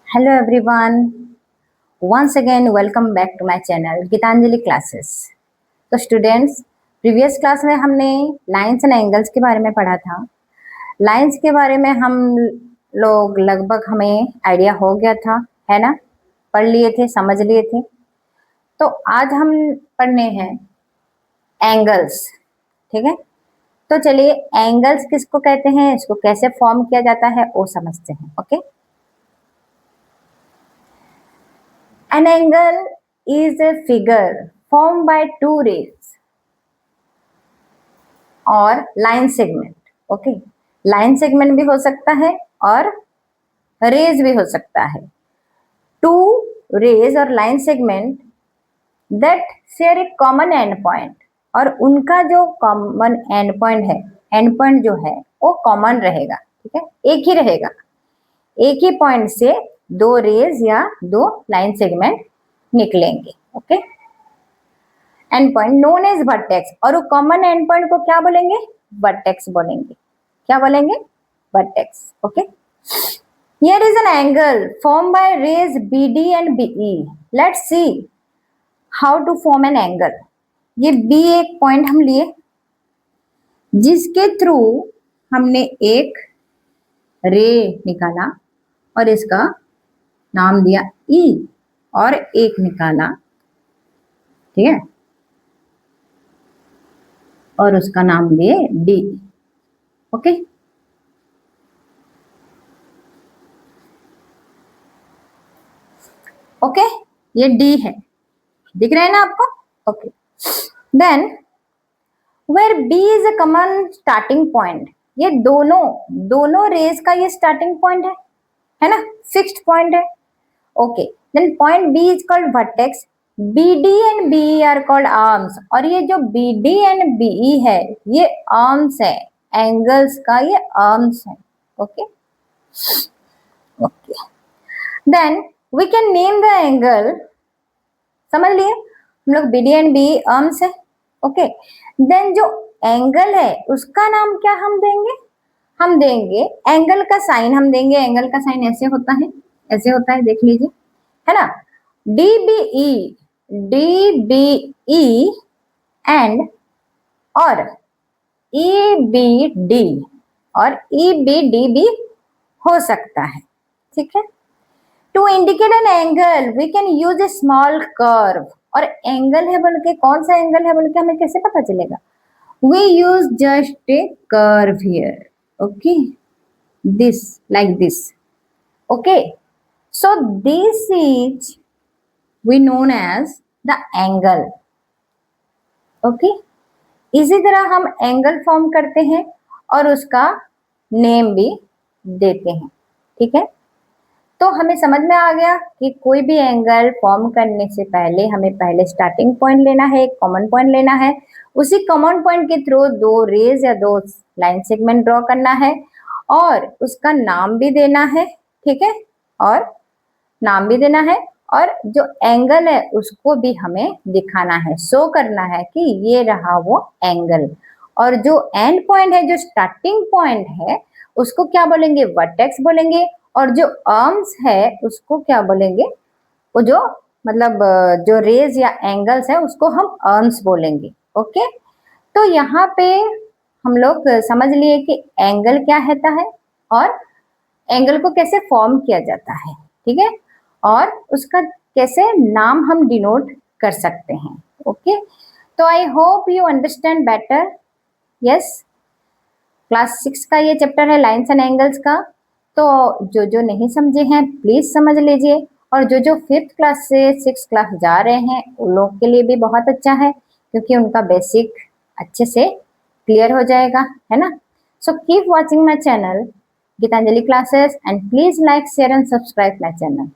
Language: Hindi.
Hello everyone. Once again welcome back to my channel Geetanjali classes. तो स्टूडेंट्स, प्रीवियस क्लास में हमने लाइंस एंड एंगल्स के बारे में पढ़ा था। लाइंस के बारे में हम लोग लगभग हमें आइडिया हो गया था, है ना, पढ़ लिए थे, समझ लिए थे। तो आज हम पढ़ने हैं एंगल्स, ठीक है। तो चलिए एंगल्स किसको कहते हैं, इसको कैसे फॉर्म किया जाता है वो समझते हैं। Okay, an angle is a figure formed by two rays और line segment. Okay, line segment भी हो सकता है और रेज भी हो सकता है। टू रेज और line segment that share A common and point, और उनका जो कॉमन एंड पॉइंट है, एंड पॉइंट जो है वो कॉमन रहेगा, ठीक है, एक ही रहेगा। एक ही पॉइंट से दो रेज या दो लाइन सेगमेंट निकलेंगे। Okay, end point known as vertex, और वो कॉमन एंड पॉइंट को क्या बोलेंगे, वर्टेक्स बोलेंगे। क्या बोलेंगे, vertex. Okay, here is an angle form by rays BD and BE। Let's see how to form an angle. ये B एक पॉइंट हम लिए जिसके थ्रू हमने एक रे निकाला और इसका नाम दिया E, और एक निकाला, ठीक है, और उसका नाम दिए D। ओके, ओके, ये D है, दिख रहा है ना आपको। Okay, then where B is a common starting point, ये दोनों रेज का ये स्टार्टिंग पॉइंट है ना, फिक्स्ड पॉइंट है। Okay, then point B is called vertex, BD and BE are called arms, और ये जो BD एंड BE है ये आर्म्स है, एंगल्स का ये आर्म्स है। Okay, okay, then we can name the angle. समझ लिए हम लोग, BD एंड BE आर्म्स है। ओके, देन जो एंगल है उसका नाम क्या हम देंगे, हम देंगे एंगल का साइन, हम देंगे एंगल का साइन ऐसे होता है, ऐसे होता है, देख लीजिए, है ना, DBE, DBE एंड और EBD, और EBD भी हो सकता है, ठीक है। To indicate an angle we can use a small curve, और एंगल है बोल के, कौन सा एंगल है बोल के हमें कैसे पता चलेगा, we use just a curve here. Okay, this, like this. Okay, so this is we known as the angle. Okay, इसी तरह हम एंगल फॉर्म करते हैं और उसका नेम भी देते हैं, ठीक है। तो हमें समझ में आ गया कि कोई भी एंगल फॉर्म करने से पहले हमें पहले स्टार्टिंग पॉइंट लेना है, एक कॉमन पॉइंट लेना है, उसी कॉमन पॉइंट के थ्रू दो रेज या दो लाइन सेगमेंट ड्रॉ करना है और उसका नाम भी देना है, ठीक है, और नाम भी देना है, और जो एंगल है उसको भी हमें दिखाना है, शो करना है कि ये रहा वो एंगल। और जो एंड पॉइंट है, जो स्टार्टिंग पॉइंट है, उसको क्या बोलेंगे, वर्टेक्स बोलेंगे, और जो आर्म्स है उसको क्या बोलेंगे, वो जो मतलब जो रेज या एंगल्स है उसको हम आर्म्स बोलेंगे। ओके, तो यहाँ पे हम लोग समझ लिए कि एंगल क्या होता है और एंगल को कैसे फॉर्म किया जाता है, ठीक है, और उसका कैसे नाम हम डिनोट कर सकते हैं। ओके, तो I hope you understand better. Yes, class 6 का ये चैप्टर है लाइंस एंड एंगल्स का। तो जो जो नहीं समझे हैं प्लीज समझ लीजिए, और जो जो 5th क्लास से 6th क्लास जा रहे हैं उन लोग के लिए भी बहुत अच्छा है, क्योंकि उनका बेसिक अच्छे से क्लियर हो जाएगा, है ना। So keep watching my channel Geetanjali classes and please like, share and subscribe my channel.